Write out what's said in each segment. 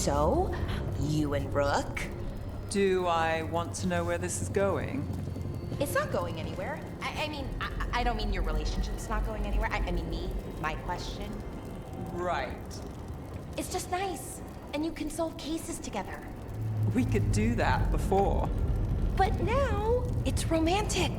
So, you and Rook? Do I want to know where this is going? It's not going anywhere. I don't mean your relationship's not going anywhere. I mean me, my question. Right. It's just nice, and you can solve cases together. We could do that before. But now, it's romantic.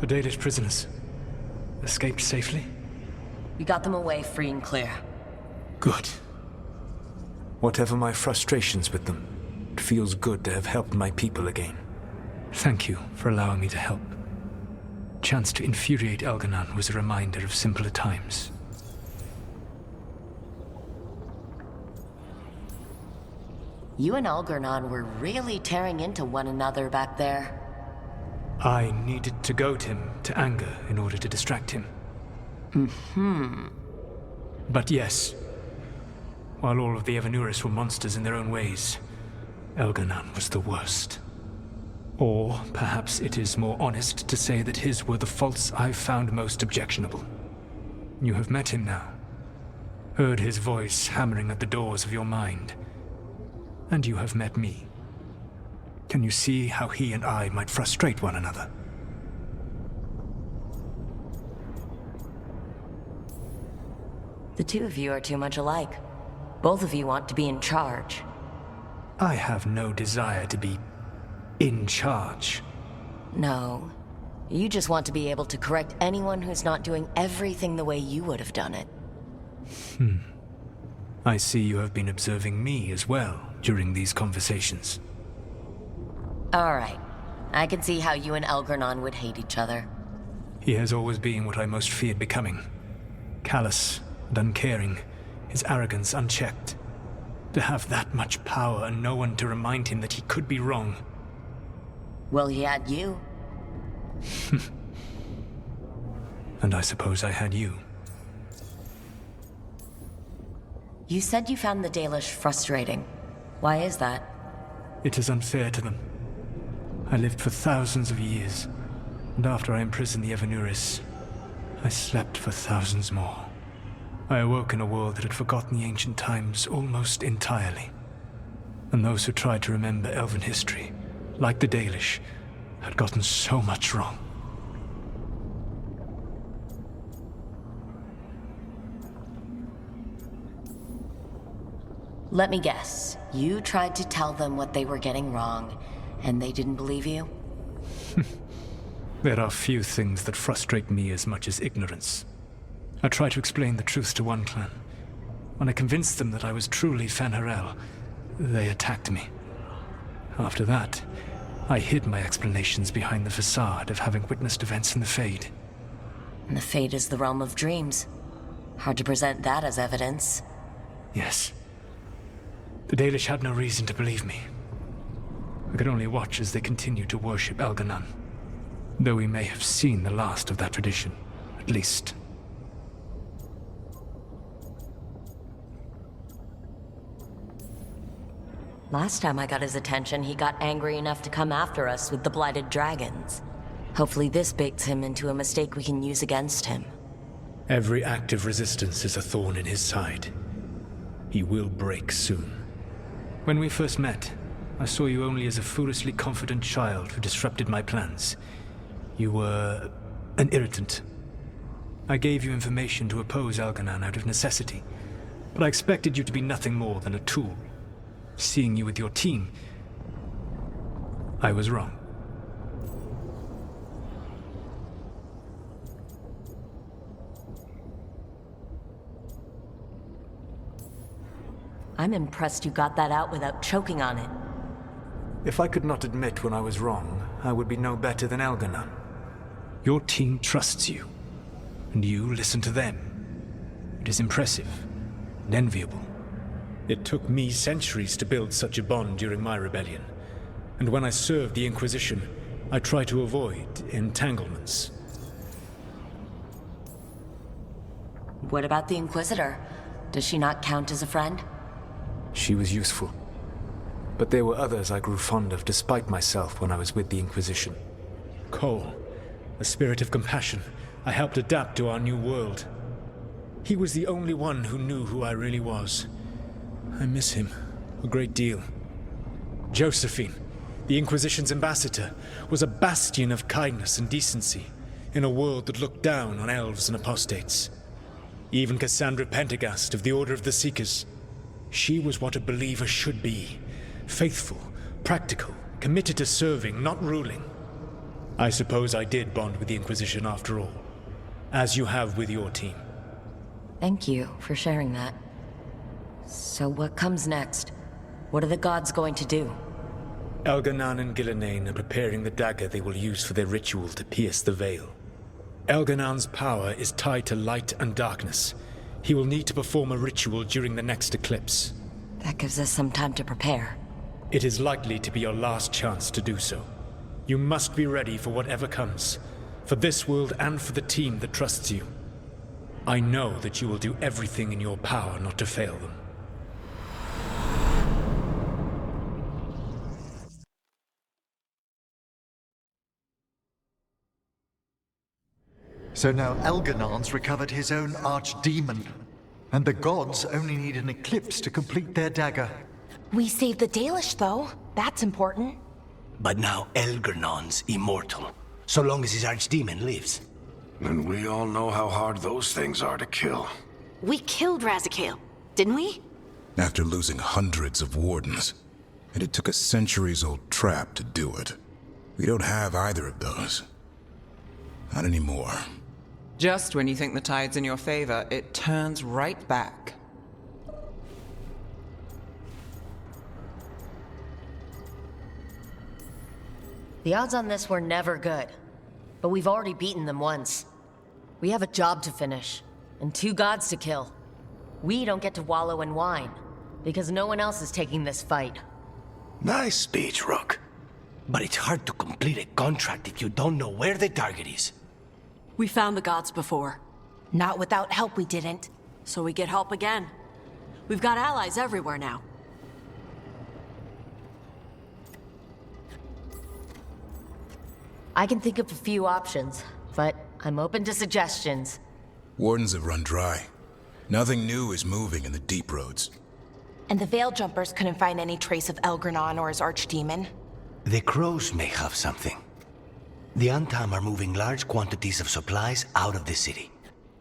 The Dalish prisoners escaped safely? We got them away free and clear. Good. Whatever my frustrations with them, it feels good to have helped my people again. Thank you for allowing me to help. Chance to infuriate Elganon was a reminder of simpler times. You and Algernon were really tearing into one another back there. I needed to goad him to anger in order to distract him. But yes, while all of the Evanuris were monsters in their own ways, Elganon was the worst. Or perhaps it is more honest to say that his were the faults I've found most objectionable. You have met him now, heard his voice hammering at the doors of your mind, and you have met me. Can you see how he and I might frustrate one another? The two of you are too much alike. Both of you want to be in charge. I have no desire to be in charge. No. You just want to be able to correct anyone who's not doing everything the way you would have done it. I see you have been observing me as well during these conversations. All right. I can see how you and Algernon would hate each other. He has always been what I most feared becoming. Callous and uncaring, his arrogance unchecked. To have that much power and no one to remind him that he could be wrong. Well, he had you. And I suppose I had you. You said you found the Dalish frustrating. Why is that? It is unfair to them. I lived for thousands of years, and after I imprisoned the Evanuris, I slept for thousands more. I awoke in a world that had forgotten the ancient times almost entirely. And those who tried to remember Elven history, like the Dalish, had gotten so much wrong. Let me guess. You tried to tell them what they were getting wrong, and they didn't believe you? There are few things that frustrate me as much as ignorance. I tried to explain the truth to one clan. When I convinced them that I was truly Fen'Harel, they attacked me. After that, I hid my explanations behind the facade of having witnessed events in the Fade. And the Fade is the realm of dreams. Hard to present that as evidence. Yes. The Dalish had no reason to believe me. I could only watch as they continued to worship Elganon, though we may have seen the last of that tradition, at least. Last time I got his attention, he got angry enough to come after us with the blighted dragons. Hopefully this bakes him into a mistake we can use against him. Every act of resistance is a thorn in his side. He will break soon. When we first met, I saw you only as a foolishly confident child who disrupted my plans. You were an irritant. I gave you information to oppose Elganon out of necessity, but I expected you to be nothing more than a tool. Seeing you with your team, I was wrong. I'm impressed you got that out without choking on it. If I could not admit when I was wrong, I would be no better than Elganon. Your team trusts you, and you listen to them. It is impressive and enviable. It took me centuries to build such a bond during my rebellion, and when I served the Inquisition, I tried to avoid entanglements. What about the Inquisitor? Does she not count as a friend? She was useful, but there were others I grew fond of despite myself when I was with the Inquisition. Cole, a spirit of compassion, I helped adapt to our new world. He was the only one who knew who I really was. I miss him a great deal. Josephine, the Inquisition's ambassador, was a bastion of kindness and decency in a world that looked down on elves and apostates. Even Cassandra Pendergast of the Order of the Seekers. She was what a believer should be. Faithful, practical, committed to serving, not ruling. I suppose I did bond with the Inquisition after all, as you have with your team. Thank you for sharing that. So what comes next? What are the gods going to do? Elganon and Gillenane are preparing the dagger they will use for their ritual to pierce the veil. Elganon's power is tied to light and darkness. He will need to perform a ritual during the next eclipse. That gives us some time to prepare. It is likely to be your last chance to do so. You must be ready for whatever comes, for this world and for the team that trusts you. I know that you will do everything in your power not to fail them. So now Elganon's recovered his own archdemon, and the gods only need an eclipse to complete their dagger. We saved the Dalish, though. That's important. But now Elganon's immortal, so long as his archdemon lives. And we all know how hard those things are to kill. We killed Razikale, didn't we? After losing hundreds of wardens. And it took a centuries-old trap to do it. We don't have either of those. Not anymore. Just when you think the tide's in your favor, it turns right back. The odds on this were never good, but we've already beaten them once. We have a job to finish, and 2 gods to kill. We don't get to wallow in wine, because no one else is taking this fight. Nice speech, Rook. But it's hard to complete a contract if you don't know where the target is. We found the gods before, Not without help, we didn't. so we get help again. We've got allies everywhere now. I can think of a few options, but I'm open to suggestions. Wardens have run dry. Nothing new is moving in the deep roads. And the Veil Jumpers couldn't find any trace of Elgranon or his archdemon. The crows may have something. The Antam are moving large quantities of supplies out of the city.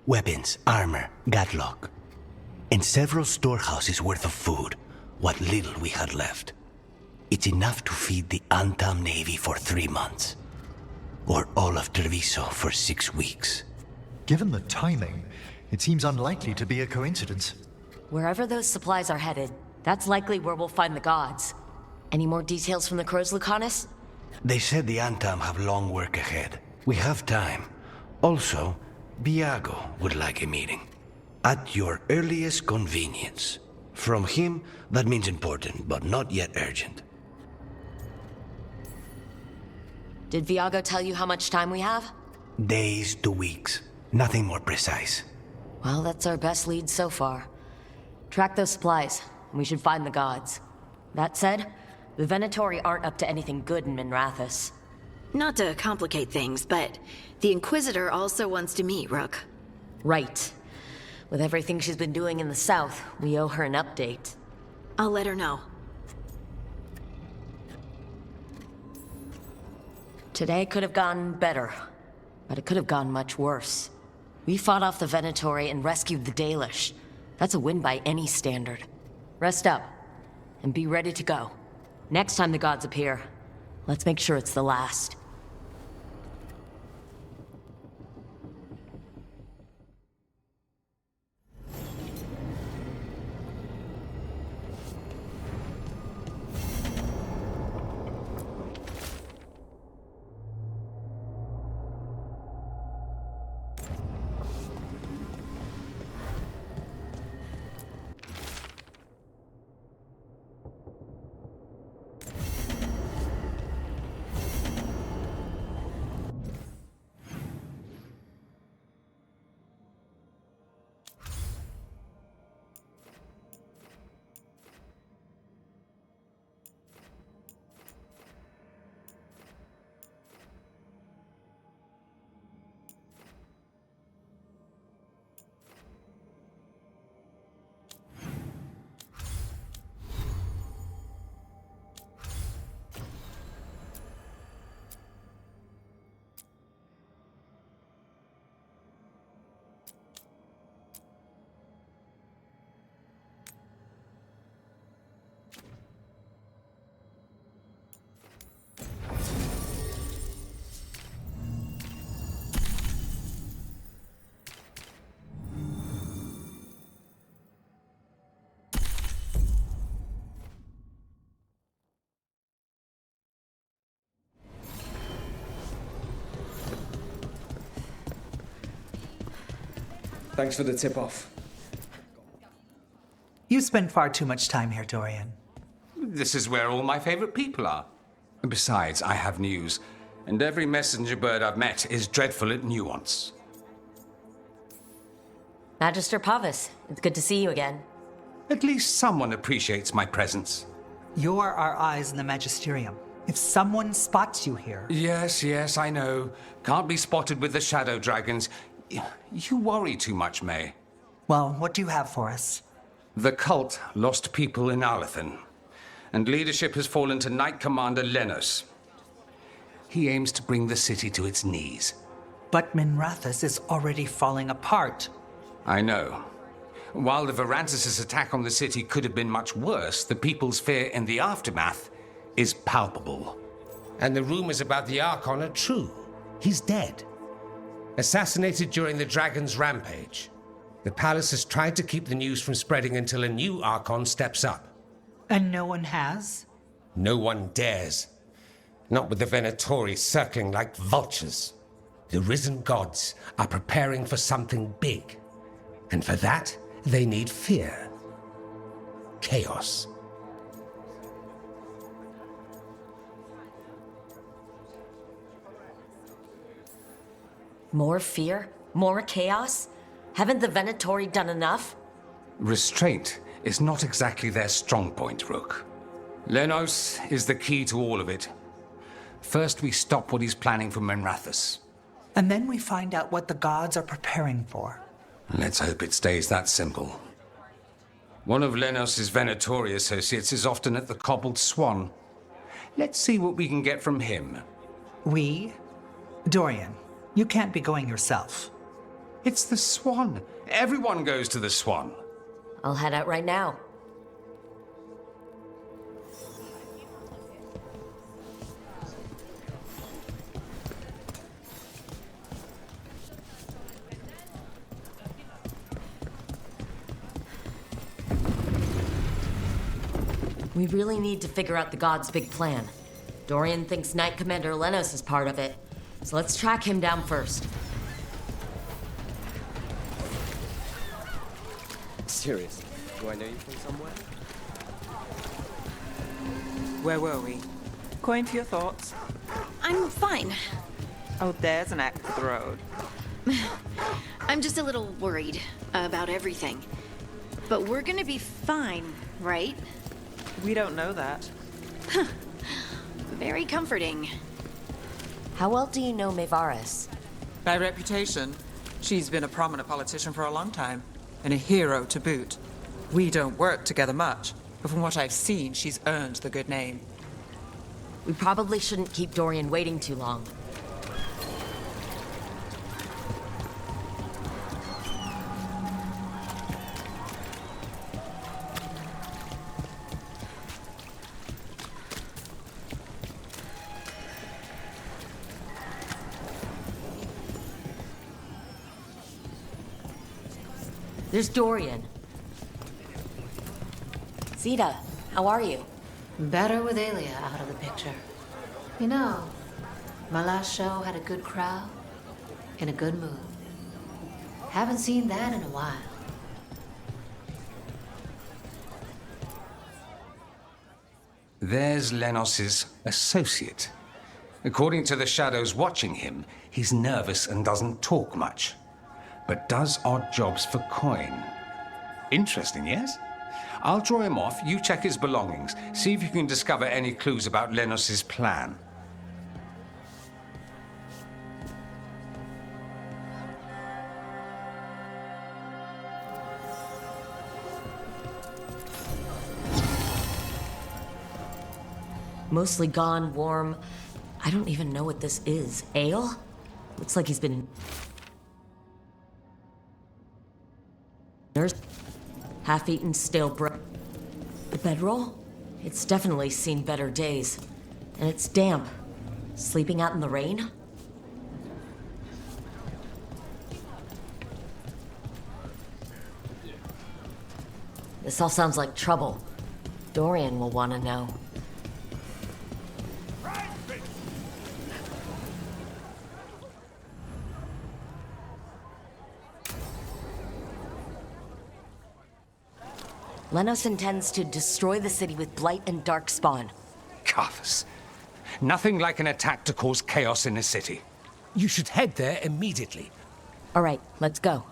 Weapons, armor, gatlock. And several storehouses worth of food, what little we had left. It's enough to feed the Antam Navy for 3 months. Or all of Treviso for 6 weeks. Given the timing, it seems unlikely to be a coincidence. Wherever those supplies are headed, that's likely where we'll find the gods. Any more details from the crows, Lucanus? They said the Antam have long work ahead. We have time. Also, Viago would like a meeting. At your earliest convenience. From him, that means important, but not yet urgent. Did Viago tell you how much time we have? Days to weeks. Nothing more precise. Well, that's our best lead so far. Track those supplies, and we should find the gods. That said, the Venatori aren't up to anything good in Minrathous. Not to complicate things, but the Inquisitor also wants to meet Rook. Right. With everything she's been doing in the south, we owe her an update. I'll let her know. Today could have gone better, but it could have gone much worse. We fought off the Venatori and rescued the Dalish. That's a win by any standard. Rest up, and be ready to go. Next time the gods appear, let's make sure it's the last. Thanks for the tip-off. You spend far too much time here, Dorian. This is where all my favorite people are. Besides, I have news, and every messenger bird I've met is dreadful at nuance. Magister Pavis, it's good to see you again. At least someone appreciates my presence. You're our eyes in the Magisterium. If someone spots you here... Yes, I know. Can't be spotted with the Shadow Dragons. You worry too much, May. Well, what do you have for us? The cult lost people in Alathan, and leadership has fallen to Knight Commander Lenos. He aims to bring the city to its knees. But Minrathous is already falling apart. I know. While the Varantis' attack on the city could have been much worse, the people's fear in the aftermath is palpable. And the rumors about the Archon are true. He's dead. Assassinated during the Dragon's rampage. The palace has tried to keep the news from spreading until a new Archon steps up. And no one has? No one dares. Not with the Venatori circling like vultures. The risen gods are preparing for something big. And for that, they need fear. Chaos. More fear? More chaos? Haven't the Venatori done enough? Restraint is not exactly their strong point, Rook. Lenos is the key to all of it. First, we stop what he's planning for Minrathous. And then we find out what the gods are preparing for. Let's hope it stays that simple. One of Lenos' Venatori associates is often at the Cobbled Swan. Let's see what we can get from him. We? Dorian, you can't be going yourself. It's the Swan. Everyone goes to the Swan. I'll head out right now. We really need to figure out the gods' big plan. Dorian thinks Knight Commander Lenos is part of it, so let's track him down first. Seriously, do I know you from somewhere? Where were we? Coin for your thoughts. I'm fine. Oh, there's an act for the road. I'm just a little worried about everything. But we're gonna be fine, right? We don't know that. Very comforting. How well do you know Maevaris? By reputation, she's been a prominent politician for a long time, and a hero to boot. We don't work together much, but from what I've seen, she's earned the good name. We probably shouldn't keep Dorian waiting too long. There's Dorian. Zeta, how are you? Better with Aelia out of the picture. You know, my last show had a good crowd, in a good mood. Haven't seen that in a while. There's Lenos's associate. According to the shadows watching him, he's nervous and doesn't talk much, but does odd jobs for coin. Interesting, yes? I'll draw him off, you check his belongings, see if you can discover any clues about Lenos's plan. Mostly gone, warm. I don't even know what this is. Ale? Looks like he's been... Nurse? Half-eaten stale bread. The bedroll? It's definitely seen better days. And it's damp. Sleeping out in the rain? This all sounds like trouble. Dorian will want to know. Lenos intends to destroy the city with Blight and Darkspawn. Carthus. Nothing like an attack to cause chaos in a city. You should head there immediately. All right, let's go.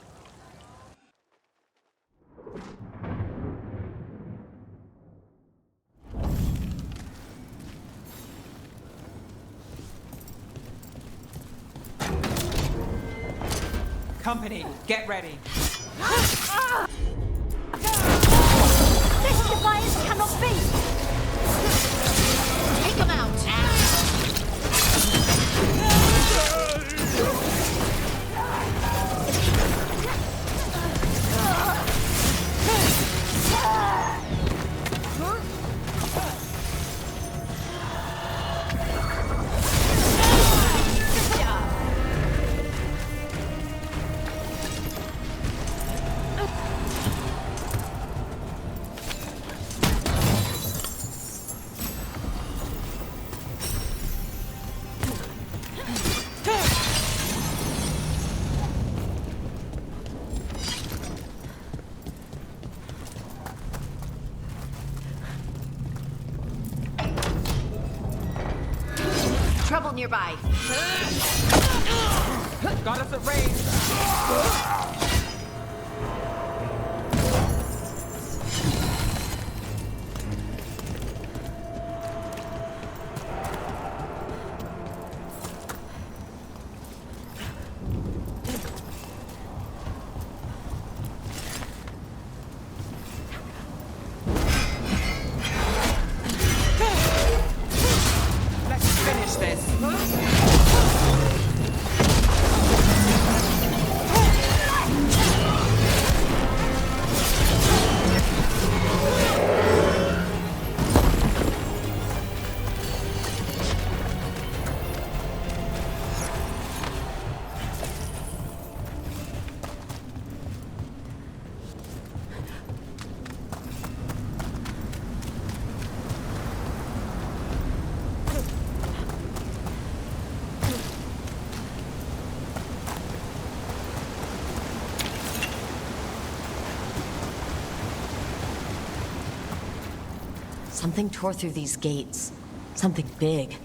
Company, get ready. This defiance cannot be! Take him out! Trouble nearby. Got us at range. Something tore through these gates. Something big.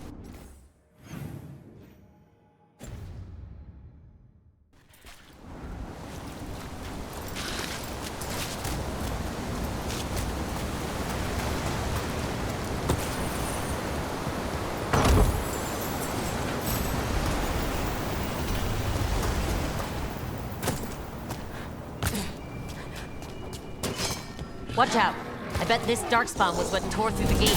Watch out. I bet this darkspawn was what tore through the gate.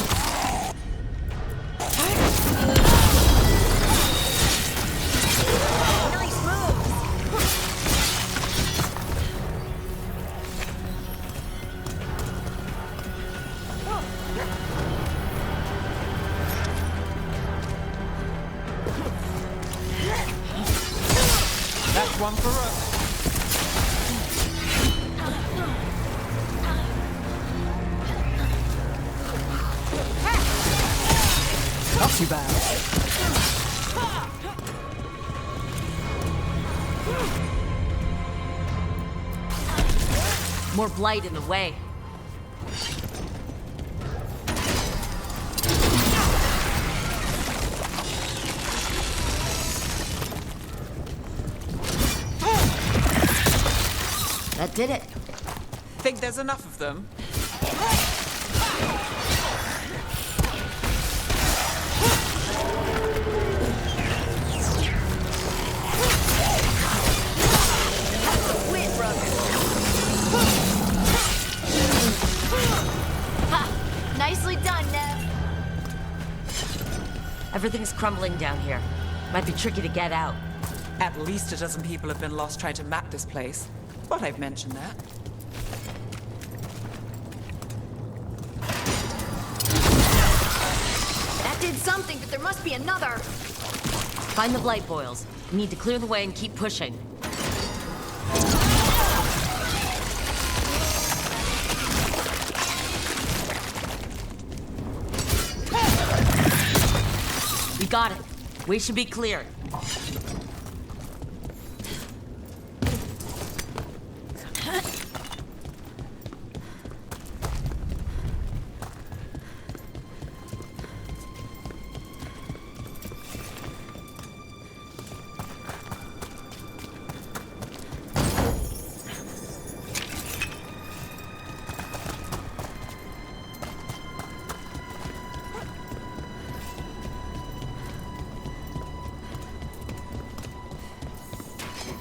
Nice move! That's one for us. Not too bad. More blight in the way. That did it. Think there's enough of them? Nicely done, Nev. Everything's crumbling down here. Might be tricky to get out. At least a dozen people have been lost trying to map this place. But I've mentioned that. That did something, but there must be another. Find the blight boils. We need to clear the way and keep pushing. We got it. We should be clear.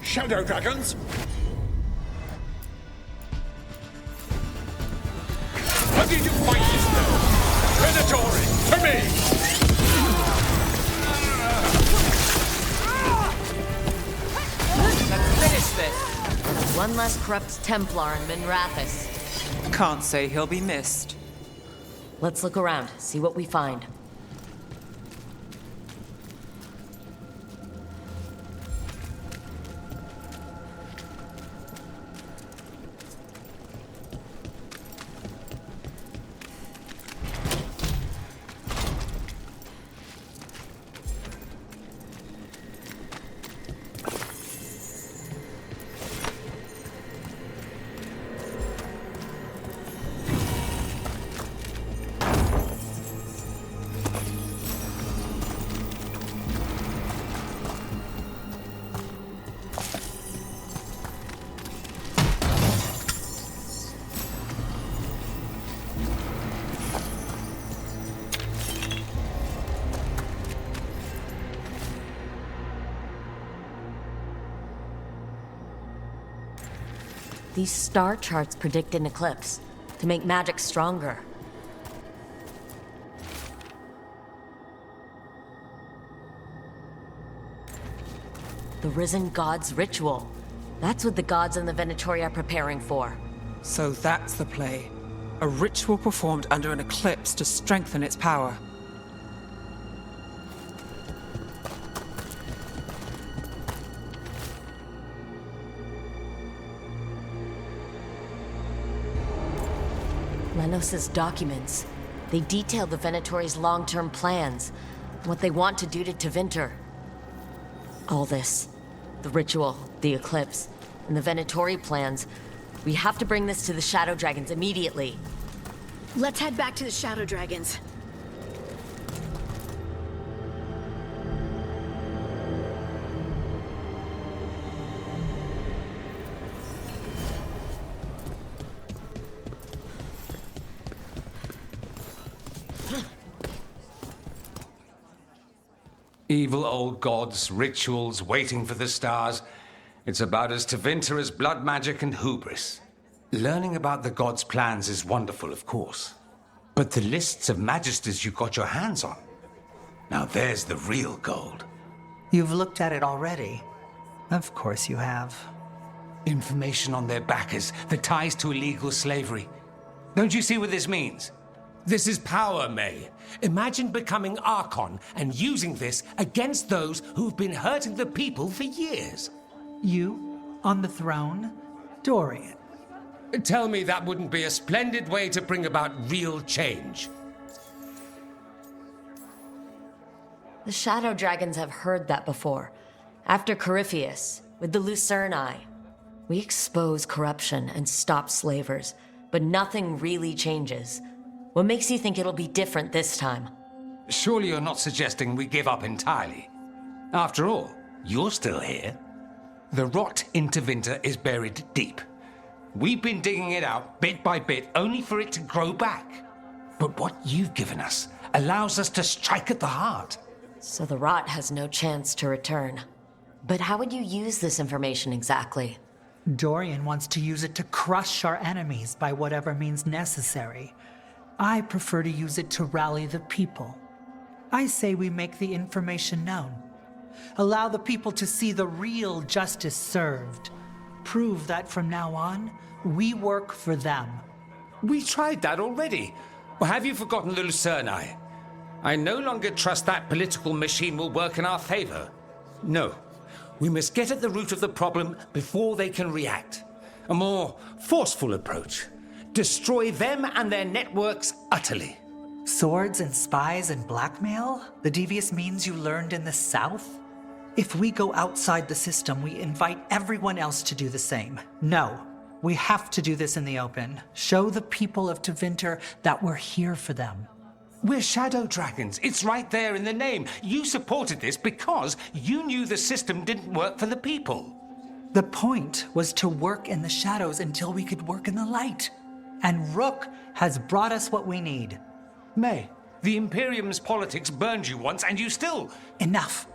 Shadow dragons? How did you fight this now? Predatory, to me! Let's finish this. One less corrupt Templar in Minrathis. Can't say he'll be missed. Let's look around, see what we find. These star charts predict an eclipse, to make magic stronger. The Risen God's ritual. That's what the gods in the Venatori are preparing for. So that's the play. A ritual performed under an eclipse to strengthen its power. Lenos's documents. They detail the Venatori's long-term plans, and what they want to do to Tevinter. All this, the ritual, the eclipse, and the Venatori plans, we have to bring this to the Shadow Dragons immediately. Let's head back to the Shadow Dragons. Evil old gods, rituals, waiting for the stars. It's about as Tevinter as blood magic and hubris. Learning about the gods' plans is wonderful, of course. But the lists of magisters you got your hands on, now there's the real gold. You've looked at it already. Of course you have. Information on their backers, the ties to illegal slavery. Don't you see what this means? This is power, May. Imagine becoming Archon and using this against those who've been hurting the people for years. You, on the throne, Dorian. Tell me that wouldn't be a splendid way to bring about real change. The Shadow Dragons have heard that before. After Corypheus, with the Lucerni. We expose corruption and stop slavers, but nothing really changes. What makes you think it'll be different this time? Surely you're not suggesting we give up entirely. After all, you're still here. The rot in Tevinter is buried deep. We've been digging it out bit by bit, only for it to grow back. But what you've given us allows us to strike at the heart. So the rot has no chance to return. But how would you use this information exactly? Dorian wants to use it to crush our enemies by whatever means necessary. I prefer to use it to rally the people. I say we make the information known. Allow the people to see the real justice served. Prove that from now on, we work for them. We tried that already. Or have you forgotten the Lucerni? I no longer trust that political machine will work in our favor. No. We must get at the root of the problem before they can react. A more forceful approach. Destroy them and their networks utterly. Swords and spies and blackmail? The devious means you learned in the South? If we go outside the system, we invite everyone else to do the same. No, we have to do this in the open. Show the people of Tevinter that we're here for them. We're Shadow Dragons. It's right there in the name. You supported this because you knew the system didn't work for the people. The point was to work in the shadows until we could work in the light. And Rook has brought us what we need. May, the Imperium's politics burned you once and you still... Enough.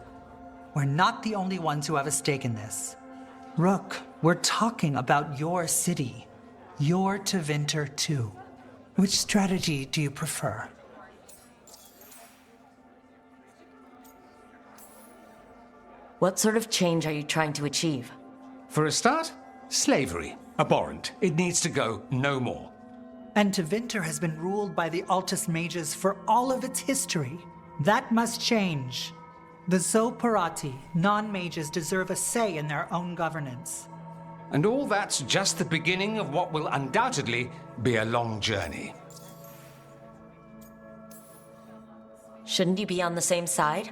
We're not the only ones who have a stake in this. Rook, we're talking about your city. Your Tevinter too. Which strategy do you prefer? What sort of change are you trying to achieve? For a start, slavery. Abhorrent. It needs to go no more. And Tevinter has been ruled by the Altus Mages for all of its history. That must change. The Zoparati, non-mages, deserve a say in their own governance. And all that's just the beginning of what will undoubtedly be a long journey. Shouldn't you be on the same side?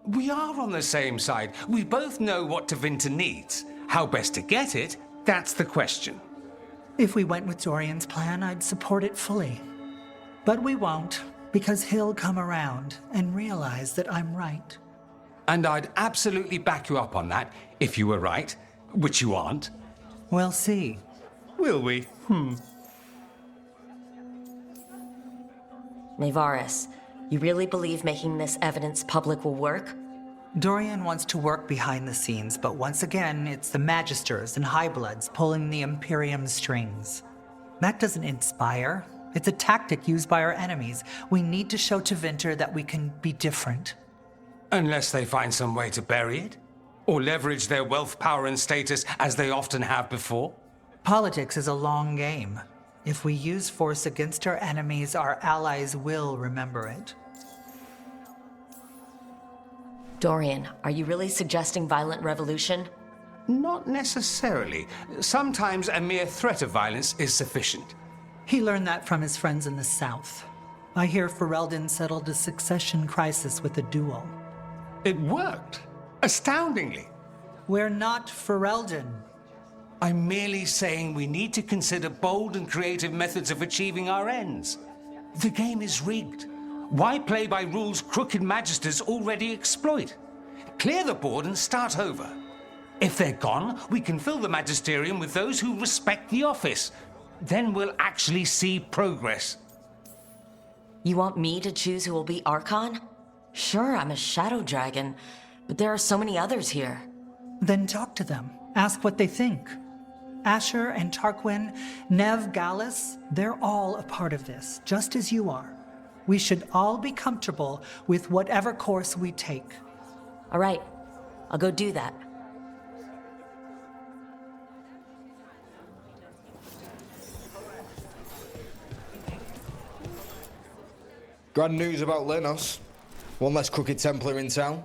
We are on the same side. We both know what Tevinter needs. How best to get it, that's the question. If we went with Dorian's plan, I'd support it fully. But we won't, because he'll come around and realize that I'm right. And I'd absolutely back you up on that, if you were right, which you aren't. We'll see. Will we? Nevaris, you really believe making this evidence public will work? Dorian wants to work behind the scenes, but once again, it's the Magisters and Highbloods pulling the Imperium's strings. That doesn't inspire. It's a tactic used by our enemies. We need to show Tevinter that we can be different. Unless they find some way to bury it? Or leverage their wealth, power, and status as they often have before? Politics is a long game. If we use force against our enemies, our allies will remember it. Dorian, are you really suggesting violent revolution? Not necessarily. Sometimes a mere threat of violence is sufficient. He learned that from his friends in the South. I hear Ferelden settled a succession crisis with a duel. It worked. Astoundingly. We're not Ferelden. I'm merely saying we need to consider bold and creative methods of achieving our ends. The game is rigged. Why play by rules crooked magisters already exploit? Clear the board and start over. If they're gone, we can fill the magisterium with those who respect the office. Then we'll actually see progress. You want me to choose who will be Archon? Sure, I'm a Shadow Dragon, but there are so many others here. Then talk to them. Ask what they think. Asher and Tarquin, Nev, Gallus, they're all a part of this, just as you are. We should all be comfortable with whatever course we take. All right, I'll go do that. Grand news about Lenos. One less crooked Templar in town.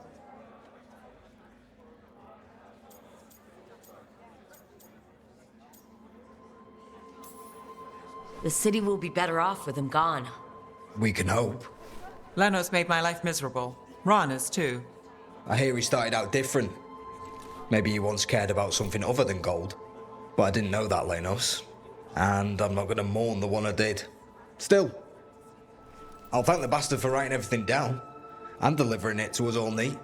The city will be better off with him gone. We can hope. Lenos made my life miserable. Rana's too. I hear he started out different. Maybe he once cared about something other than gold. But I didn't know that, Lenos. And I'm not gonna mourn the one I did. Still, I'll thank the bastard for writing everything down. And delivering it to us all neat.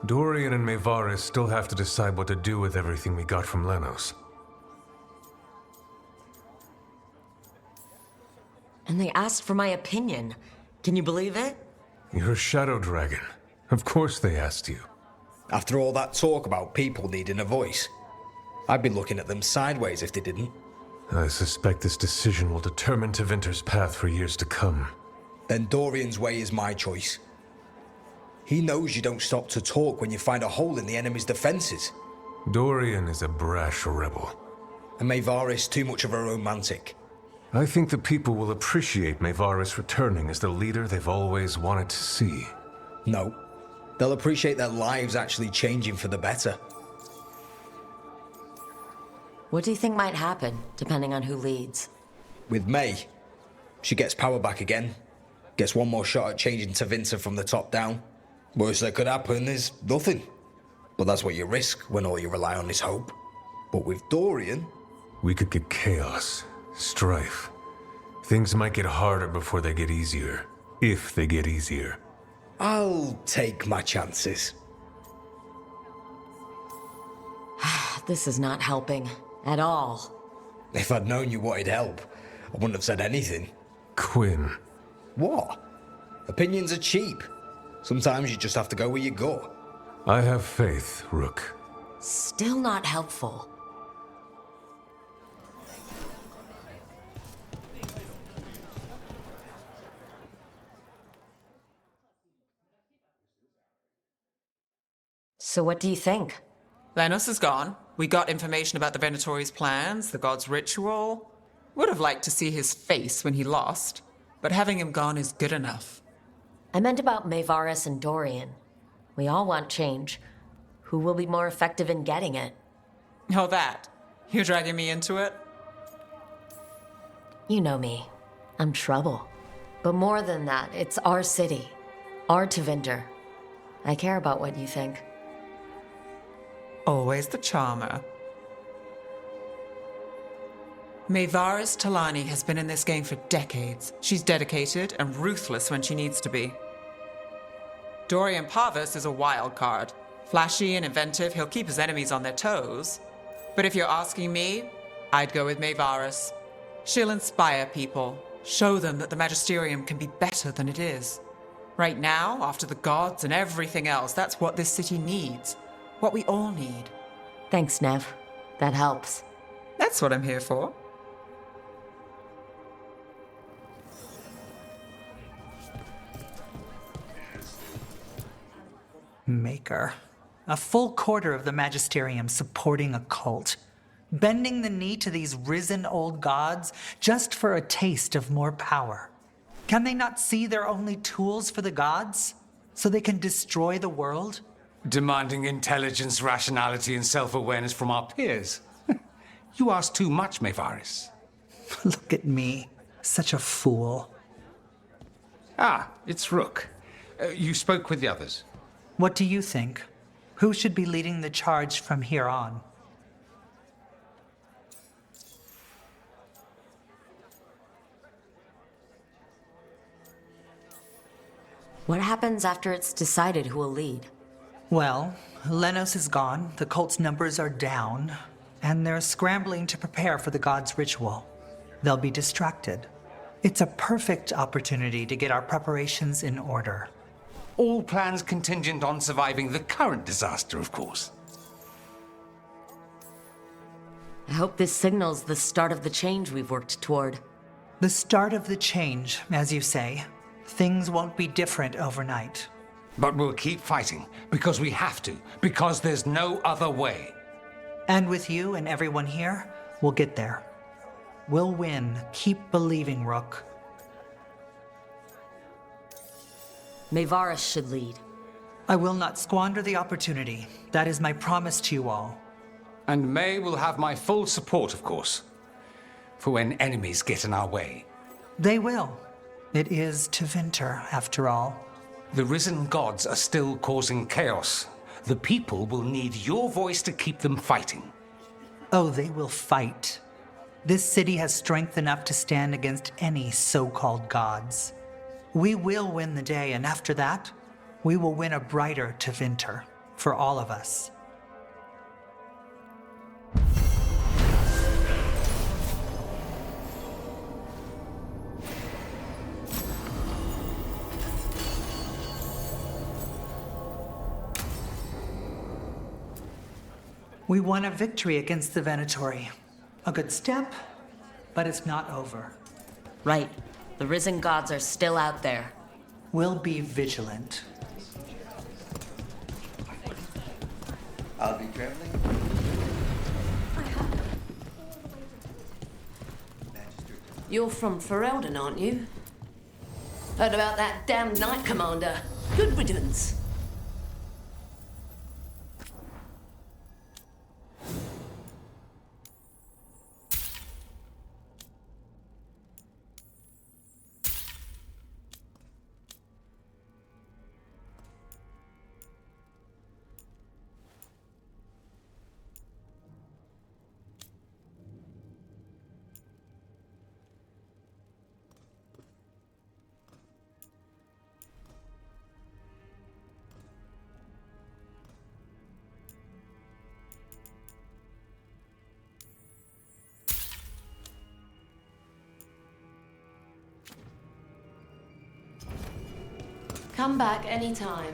Dorian and Maevaris still have to decide what to do with everything we got from Lenos. And they asked for my opinion. Can you believe it? You're a shadow dragon. Of course they asked you. After all that talk about people needing a voice, I'd be looking at them sideways if they didn't. I suspect this decision will determine Tevinter's path for years to come. Then Dorian's way is my choice. He knows you don't stop to talk when you find a hole in the enemy's defenses. Dorian is a brash rebel. And Maevaris too much of a romantic. I think the people will appreciate Maevaris returning as the leader they've always wanted to see. No. They'll appreciate their lives actually changing for the better. What do you think might happen, depending on who leads? With May, she gets power back again. Gets one more shot at changing Tevinter from the top down. Worst that could happen is nothing. But that's what you risk when all you rely on is hope. But with Dorian... We could get chaos, strife. Things might get harder before they get easier. If they get easier. I'll take my chances. This is not helping. At all. If I'd known you wanted help, I wouldn't have said anything. Quinn. What? Opinions are cheap. Sometimes you just have to go where you go. I have faith, Rook. Still not helpful. So what do you think? Lenos is gone. We got information about the Venatori's plans, the god's ritual. Would have liked to see his face when he lost, but having him gone is good enough. I meant about Maevaris and Dorian. We all want change. Who will be more effective in getting it? Oh, that. You're dragging me into it? You know me. I'm trouble. But more than that, it's our city. Our Tevinter. I care about what you think. Always the charmer. Maevaris Talani has been in this game for decades. She's dedicated and ruthless when she needs to be. Dorian Parvis is a wild card. Flashy and inventive, he'll keep his enemies on their toes. But if you're asking me, I'd go with Maevaris. She'll inspire people, show them that the Magisterium can be better than it is. Right now, after the gods and everything else, that's what this city needs. What we all need. Thanks, Nev. That helps. That's what I'm here for. Maker. A full quarter of the Magisterium supporting a cult. Bending the knee to these risen old gods just for a taste of more power. Can they not see they're only tools for the gods? So they can destroy the world? Demanding intelligence, rationality, and self-awareness from our peers. You ask too much, Maevaris. Look at me. Such a fool. Ah, it's Rook. You spoke with the others. What do you think? Who should be leading the charge from here on? What happens after it's decided who will lead? Well, Lenos is gone, the cult's numbers are down, and they're scrambling to prepare for the god's ritual. They'll be distracted. It's a perfect opportunity to get our preparations in order. All plans contingent on surviving the current disaster, of course. I hope this signals the start of the change we've worked toward. The start of the change, as you say. Things won't be different overnight. But we'll keep fighting, because we have to, because there's no other way. And with you and everyone here, we'll get there. We'll win. Keep believing, Rook. Mayvaris should lead. I will not squander the opportunity. That is my promise to you all. And May will have my full support, of course, for when enemies get in our way. They will. It is Tevinter, after all. The risen gods are still causing chaos. The people will need your voice to keep them fighting. Oh, they will fight. This city has strength enough to stand against any so-called gods. We will win the day, and after that, we will win a brighter Tevinter for all of us. We won a victory against the Venatori. A good step, but it's not over. Right. The risen gods are still out there. We'll be vigilant. I'll be traveling. You're from Ferelden, aren't you? Heard about that damn Knight Commander. Good riddance. Come back anytime.